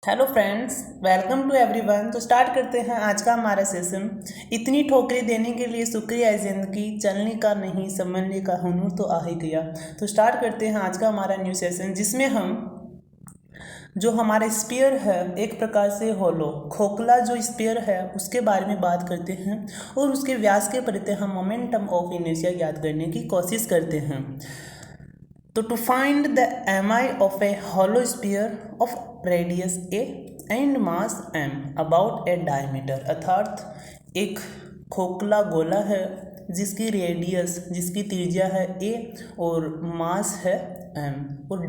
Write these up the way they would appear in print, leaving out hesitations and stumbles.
Hello friends, welcome to everyone. तो start करते हैं आज का हमारा सेशन। इतनी ठोकरें देने के लिए शुक्रिया है जिंदगी, चलने का नहीं समझने का हुनर तो आ ही गया। तो स्टार्ट करते हैं आज का हमारा न्यू सेशन, जिसमें हम जो हमारा स्पीयर है, एक प्रकार से होलो खोखला जो स्पीयर है उसके बारे में बात करते हैं और उसके व्यास के प्रति हम मोमेंटम ऑफ इनर्शिया याद करने की कोशिश करते हैं। तो to find the mi of a hollow sphere of radius a and mass m about a diameter, अर्थात एक खोखला गोला है जिसकी रेडियस जिसकी त्रिज्या है a और मास है m और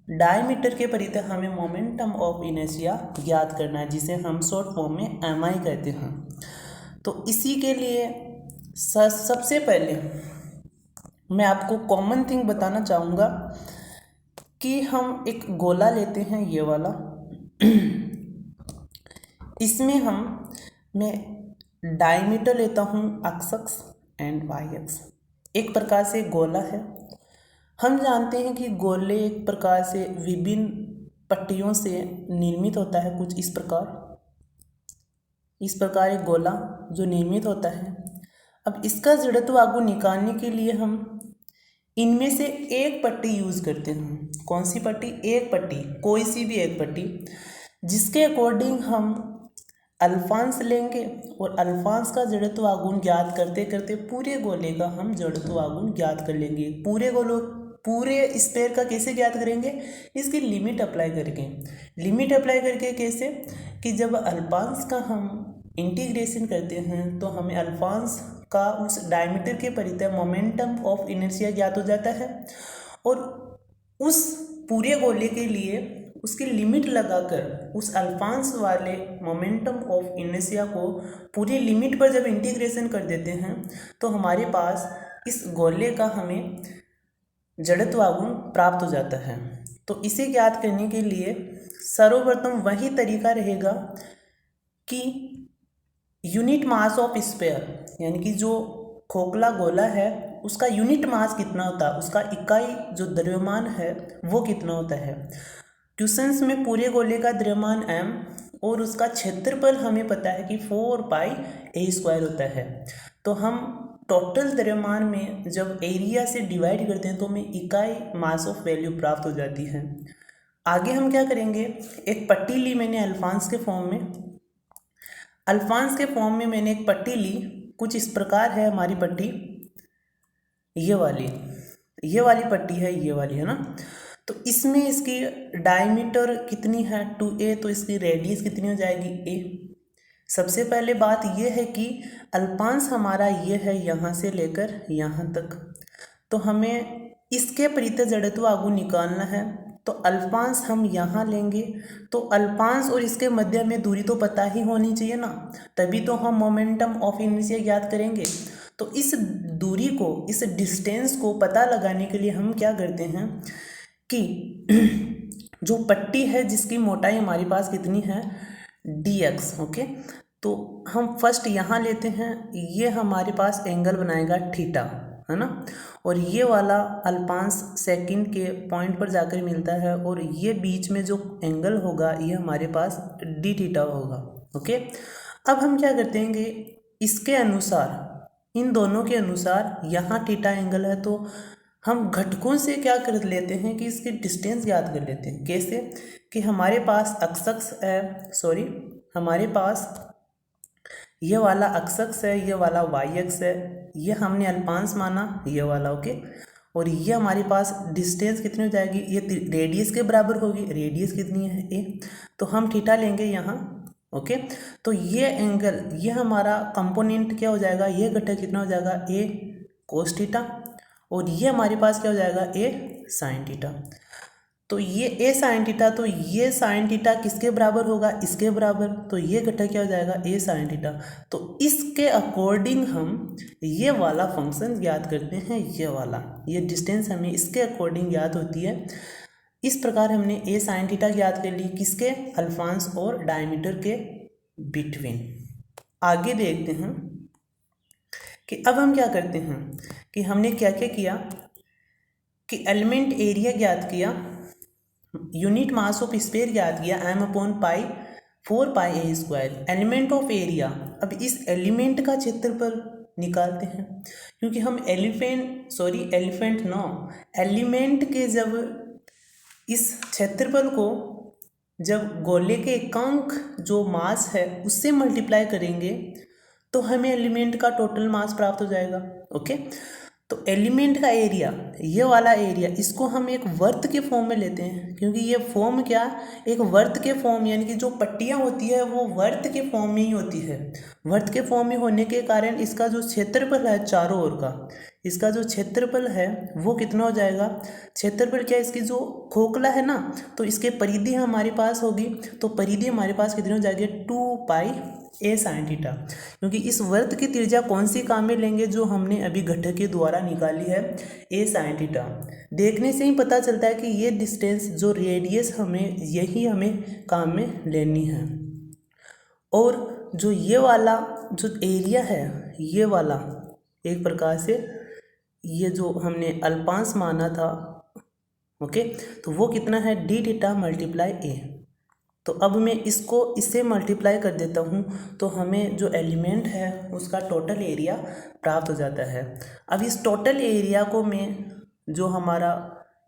डायमीटर के परिधि हमें मोमेंटम ऑफ इनर्शिया ज्ञात करना है, जिसे हम शॉर्ट फॉर्म में mi कहते हैं। तो इसी के लिए सबसे पहले मैं आपको कॉमन थिंग बताना चाहूँगा कि हम एक गोला लेते हैं, ये वाला। इसमें मैं डायमीटर लेता हूँ x एंड y। एक प्रकार से गोला है। हम जानते हैं कि गोले एक प्रकार से विभिन्न पट्टियों से निर्मित होता है, कुछ इस प्रकार एक गोला जो निर्मित होता है। अब इसका जड़त्व आगू निकालने के लिए हम इनमें से एक पट्टी यूज़ करते हैं। कौन सी पट्टी? एक पट्टी, कोई सी भी एक पट्टी, जिसके अकॉर्डिंग हम अल्फांस लेंगे और अल्फांस का जड़त्व आघूर्ण ज्ञात करते करते पूरे गोले का हम जड़त्व आघूर्ण ज्ञात कर लेंगे। पूरे स्फीयर का कैसे ज्ञात करेंगे? इसकी लिमिट अप्लाई करके। लिमिट अप्लाई करके कैसे? कि जब अल्फांस का हम इंटीग्रेशन करते हैं तो हमें अल्फांस का उस डायमीटर के परिधि मोमेंटम ऑफ इनर्शिया ज्ञात हो जाता है और उस पूरे गोले के लिए उसकी लिमिट लगाकर उस अल्फांस वाले मोमेंटम ऑफ इनर्शिया को पूरी लिमिट पर जब इंटीग्रेशन कर देते हैं तो हमारे पास इस गोले का हमें जड़त्व आघूर्ण प्राप्त हो जाता है। तो इसे ज्ञात करने के लिए सर्वप्रथम वही तरीका रहेगा कि यूनिट मास ऑफ स्फीयर, यानी कि जो खोखला गोला है उसका यूनिट मास कितना होता है, उसका इकाई जो द्रव्यमान है वो कितना होता है। क्वेश्चंस में पूरे गोले का द्रव्यमान m और उसका क्षेत्रफल हमें पता है कि 4πa² होता है। तो हम टोटल द्रव्यमान में जब एरिया से डिवाइड करते हैं तो हमें इकाई मास ऑफ वैल्यू प्राप्त हो जाती है। आगे हम क्या करेंगे, एक पट्टी ली मैंने अल्फांस के फॉर्म में मैंने एक पट्टी ली। कुछ इस प्रकार है हमारी पट्टी, ये वाली पट्टी है, ये वाली है ना। तो इसमें इसकी डायमीटर कितनी है 2a, तो इसकी रेडियस कितनी हो जाएगी a। सबसे पहले बात ये है कि अल्फांस हमारा ये है यहाँ से लेकर यहाँ तक, तो हमें इसके परिधि जड़त्व आघूर्ण निकालना है। तो अल्फांस हम यहाँ लेंगे, तो अल्फांस और इसके मध्य में दूरी तो पता ही होनी चाहिए ना, तभी तो हम मोमेंटम ऑफ इनर्शिया ज्ञात करेंगे। तो इस दूरी को, इस डिस्टेंस को पता लगाने के लिए हम क्या करते हैं कि जो पट्टी है जिसकी मोटाई हमारे पास कितनी है dx, ओके। तो हम फर्स्ट यहाँ लेते हैं, ये हमारे पास एंगल बनाएगा थीटा, है ना। और ये वाला अल्फांस सेकंड के पॉइंट पर जाकर मिलता है और ये बीच में जो एंगल होगा ये हमारे पास डी थीटा होगा, ओके। अब हम क्या करते हैं कि इसके अनुसार, इन दोनों के अनुसार यहाँ थीटा एंगल है, तो हम घटकों से क्या कर लेते हैं कि इसकी डिस्टेंस याद कर लेते हैं। कैसे? कि हमारे पास हमारे पास ये वाला x है, ये वाला y है, ये हमने अल्फांस माना, ये वाला, ओके। और ये हमारे पास डिस्टेंस कितनी हो जाएगी, ये रेडियस के बराबर होगी। रेडियस कितनी है a, तो हम थीटा लेंगे यहाँ, ओके। तो ये एंगल, ये हमारा कंपोनेंट क्या हो जाएगा, ये घटक कितना हो जाएगा a cos थीटा, और ये हमारे पास क्या हो जाएगा a sin थीटा। तो ये a sin थीटा, तो ये sin थीटा किसके बराबर होगा, इसके बराबर, तो ये घटक क्या हो जाएगा a sin थीटा। तो इसके अकॉर्डिंग हम ये वाला फंक्शन ज्ञात करते हैं, ये डिस्टेंस हमें इसके अकॉर्डिंग ज्ञात होती है। इस प्रकार हमने a sin थीटा ज्ञात कर ली, किसके, अल्फांस और डायमीटर के बिटवीन। आगे देखते हैं कि अब हम क्या करते हैं कि हमने क्या क्या किया कि एलिमेंट एरिया ज्ञात किया, यूनिट मास ऑफ स्फीयर ज्ञात किया m/पाई 4πa²। एलिमेंट ऑफ एरिया, अब इस एलिमेंट का क्षेत्रफल निकालते हैं, क्योंकि हम एलिमेंट के जब इस क्षेत्रफल को जब गोले के एकांक जो मास है उससे मल्टीप्लाई करेंगे तो हमें एलिमेंट का टोटल मास प्राप्त हो जाएगा। ओके, तो एलिमेंट का एरिया, ये वाला एरिया, इसको हम एक वर्त के फॉर्म में लेते हैं, क्योंकि ये फॉर्म क्या, एक वर्त के फॉर्म, यानी कि जो पट्टियाँ होती है वो वर्त के फॉर्म में ही होती है। वर्त के फॉर्म में होने के कारण इसका जो क्षेत्रफल है चारों ओर का, इसका जो क्षेत्रफल है वो कितना हो जाएगा, क्षेत्रफल क्या, इसकी जो खोखला है ना, तो इसके परिधि हमारे पास होगी, तो परिधि हमारे पास कितनी हो जाएगी 2πa sin थीटा, क्योंकि इस वर्त की त्रिज्या कौन सी काम में लेंगे, जो हमने अभी घटक के द्वारा निकाली है a sin थीटा। देखने से ही पता चलता है कि ये डिस्टेंस जो रेडियस यही हमें काम में लेनी है। और जो ये वाला जो एरिया है, ये वाला एक प्रकार से ये जो हमने अल्पांश माना था, ओके, तो वो कितना है d थीटा मल्टीप्लाई a। तो अब मैं इसको इससे मल्टीप्लाई कर देता हूँ, तो हमें जो एलिमेंट है उसका टोटल एरिया प्राप्त हो जाता है। अब इस टोटल एरिया को मैं जो हमारा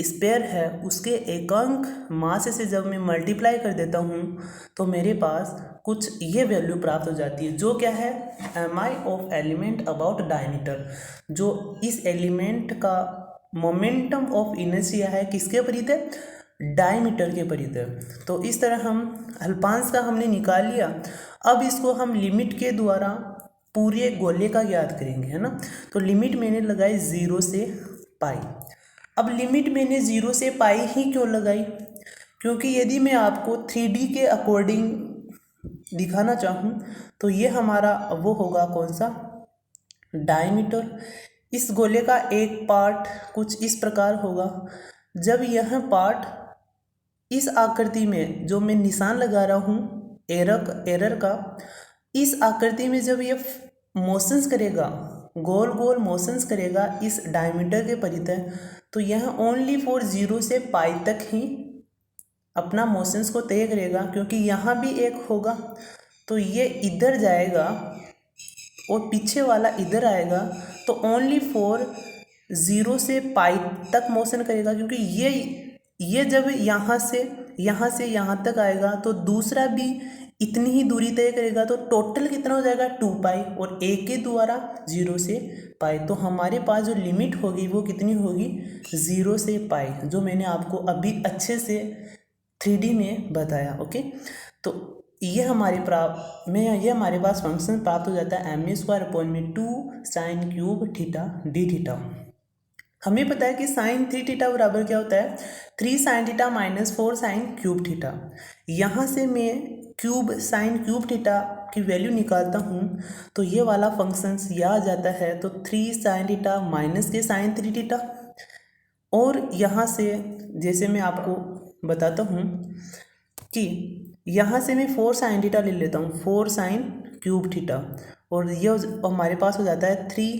स्पेयर है उसके एकांक मास से जब मैं मल्टीप्लाई कर देता हूँ तो मेरे पास कुछ ये वैल्यू प्राप्त हो जाती है, जो क्या है mi of element about diameter, जो इस एलिमेंट का मोमेंटम ऑफ इनर्शिया है किसके परिध है, डायमीटर के परिध है। तो इस तरह हम अल्पांश का हमने निकाल लिया। अब इसको हम लिमिट के द्वारा पूरे गोले का ज्ञात करेंगे, है ना। तो लिमिट मैंने लगाई 0 से पाई। अब लिमिट मैंने 0 से पाई ही क्यों लगाई, क्योंकि यदि मैं आपको 3D के अकॉर्डिंग दिखाना चाहूँ तो ये हमारा वो होगा कौन सा, डायमीटर। इस गोले का एक पार्ट कुछ इस प्रकार होगा। जब यह पार्ट इस आकृति में जो मैं निशान लगा रहा हूँ एरर का, इस आकृति में जब ये मोशंस करेगा, गोल गोल मोशंस करेगा इस डायमीटर के परिध, तो यह ओनली फॉर 0 से पाई तक ही अपना मोशंस को तय करेगा, क्योंकि यहाँ भी एक होगा तो ये इधर जाएगा और पीछे वाला इधर आएगा, तो ओनली फॉर 0 से पाई तक मोशन करेगा, क्योंकि ये जब यहाँ से यहाँ तक आएगा तो दूसरा भी इतनी ही दूरी तय करेगा, तो टोटल कितना हो जाएगा 2π, और एक के द्वारा 0 से पाई। तो हमारे पास जो लिमिट होगी वो कितनी होगी 0 से पाई, जो मैंने आपको अभी अच्छे से 3D में बताया। ओके, तो ये हमारे पास फंक्शन प्राप्त हो जाता है ma²/2 sin³ theta d theta. हमें पता है कि साइन 3 थीटा बराबर क्या होता है 3 sin थीटा - 4 sin³ थीटा। यहाँ से मैं क्यूब sin³ थीटा की वैल्यू निकालता हूँ तो ये वाला फंक्शंस यह आ जाता है, तो 3 sin थीटा - sin 3 थीटा। और यहाँ से जैसे मैं आपको बताता हूँ कि यहाँ से मैं 4 sin थीटा ले लेता हूँ, 4 sin³ थीटा, और ये हमारे पास हो जाता है 3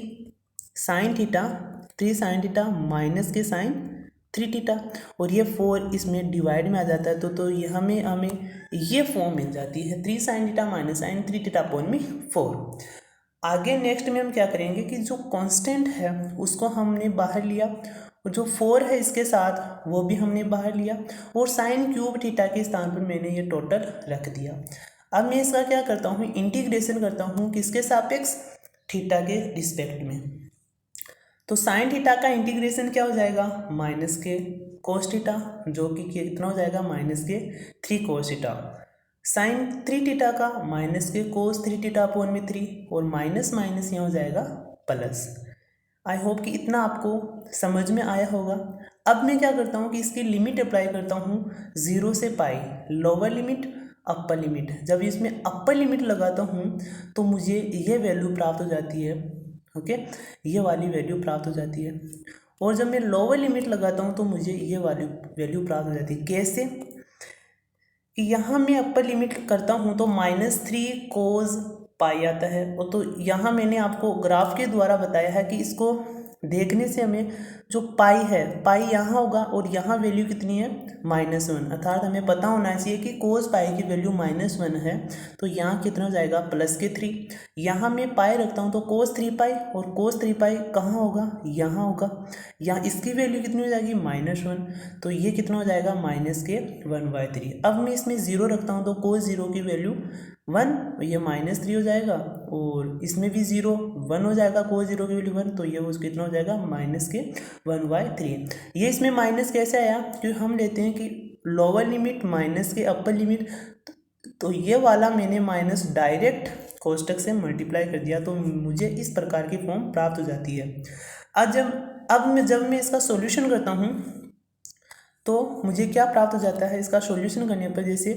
sin थीटा माइनस के sin3 थीटा, और ये 4 इसमें डिवाइड में आ जाता है, तो ये हमें ये फॉर्म मिल जाती है 3 sin theta - sin3 theta upon में 4। आगे नेक्स्ट में हम क्या करेंगे कि जो कांस्टेंट है उसको हमने बाहर लिया, और जो 4 है इसके साथ वो भी हमने बाहर लिया, और sin³ थीटा के स्थान पर मैंने ये टोटल रख दिया। अब मैं इसका क्या करता हूँ, इंटीग्रेशन करता हूँ किसके सापेक्ष, थीटा के रिस्पेक्ट में। तो साइन थीटा का इंटीग्रेशन क्या हो जाएगा माइनस के कोस थीटा, जो कि कितना हो जाएगा -3 कोस थीटा। साइन 3 थीटा का माइनस के कोस 3 थीटा अपॉन में 3, और माइनस माइनस यहाँ हो जाएगा प्लस। आई होप कि इतना आपको समझ में आया होगा। अब मैं क्या करता हूँ कि इसकी लिमिट अप्लाई करता हूँ 0 से पाई, लोअर लिमिट अपर लिमिट। जब इसमें अपर लिमिट लगाता हूँ तो मुझे ये वैल्यू प्राप्त हो जाती है, ओके, ये वाली वैल्यू प्राप्त हो जाती है। और जब मैं लोअर लिमिट लगाता हूँ तो मुझे ये वैल्यू प्राप्त हो जाती है। कैसे कि यहाँ मैं अपर लिमिट करता हूँ तो -3 कोस पाई आता है, और तो यहाँ मैंने आपको ग्राफ के द्वारा बताया है कि इसको देखने से हमें जो पाई है, पाई यहाँ होगा और यहाँ वैल्यू कितनी है -1, अर्थात हमें पता होना चाहिए कि कोस पाई की वैल्यू -1 है, तो यहाँ कितना हो जाएगा +3। यहाँ मैं पाई रखता हूँ तो कोस 3 पाई, और कोस 3 पाई कहाँ होगा, यहाँ होगा। यहाँ इसकी वैल्यू कितनी हो जाएगी -1, तो ये कितना हो जाएगा -1/3। अब मैं इसमें 0 रखता हूँ तो कोस 0 की वैल्यू 1, ये -3 हो जाएगा, और इसमें भी 0 1 हो जाएगा, कोस 0 की वैल्यू 1, तो ये कितना हो जाएगा -1/3। ये इसमें माइनस कैसे आया, क्योंकि हम लेते हैं कि लोअर लिमिट माइनस के अपर लिमिट, तो ये वाला मैंने माइनस डायरेक्ट कोष्टक से मल्टीप्लाई कर दिया, तो मुझे इस प्रकार की फॉर्म प्राप्त हो जाती है। जब मैं इसका सॉल्यूशन करता हूँ तो मुझे क्या प्राप्त हो जाता है इसका सॉल्यूशन करने पर, जैसे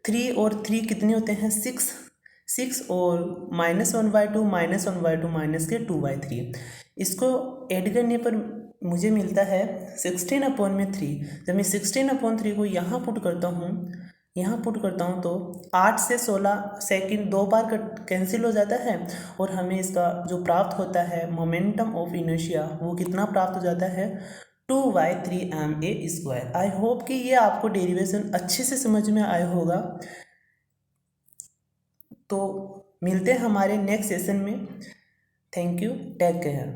3 और 3 कितने होते हैं 6 और -1/2 -1/2 -2/3, इसको ऐड करने पर मुझे मिलता है 16/3। जब मैं 16/3 को यहाँ पुट करता हूँ तो 8 से 16 सेकंड 2 बार कैंसिल हो जाता है, और हमें इसका जो प्राप्त होता है मोमेंटम ऑफ इनर्शिया वो कितना प्राप्त हो जाता है 2/3ma²। आई होप कि ये आपको डेरिवेशन अच्छे से समझ में आया होगा। तो मिलते हैं हमारे नेक्स्ट सेशन में। Thank you, take care.